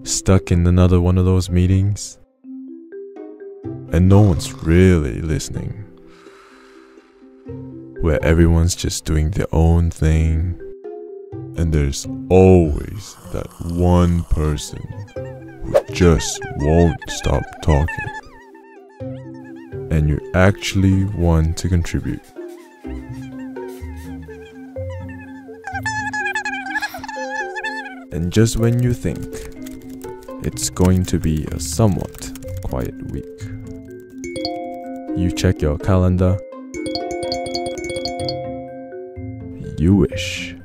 Stuck in another one of those meetings, and no one's really listening, where everyone's just doing their own thing, and there's always that one person who just won't stop talking, and you actually want to contribute. And just when you think it's going to be a somewhat quiet week, you check your calendar, you wish.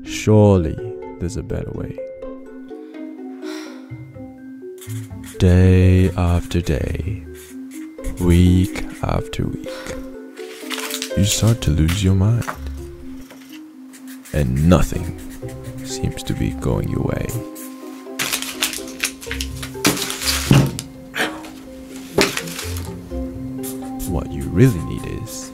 Surely there's a better way. Day after day, week after week, you start to lose your mind, and nothing seems to be going your way. What you really need is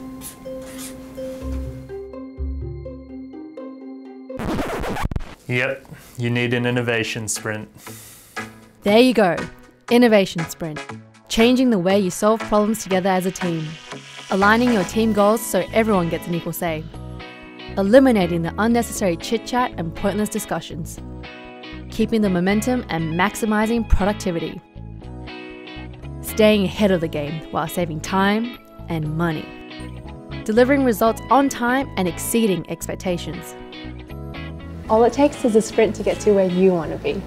Yep, you need an innovation sprint. There you go, innovation sprint. Changing the way you solve problems together as a team. Aligning your team goals so everyone gets an equal say. Eliminating the unnecessary chit-chat and pointless discussions. Keeping the momentum and maximizing productivity. Staying ahead of the game while saving time and money. Delivering results on time and exceeding expectations. All it takes is a sprint to get to where you want to be.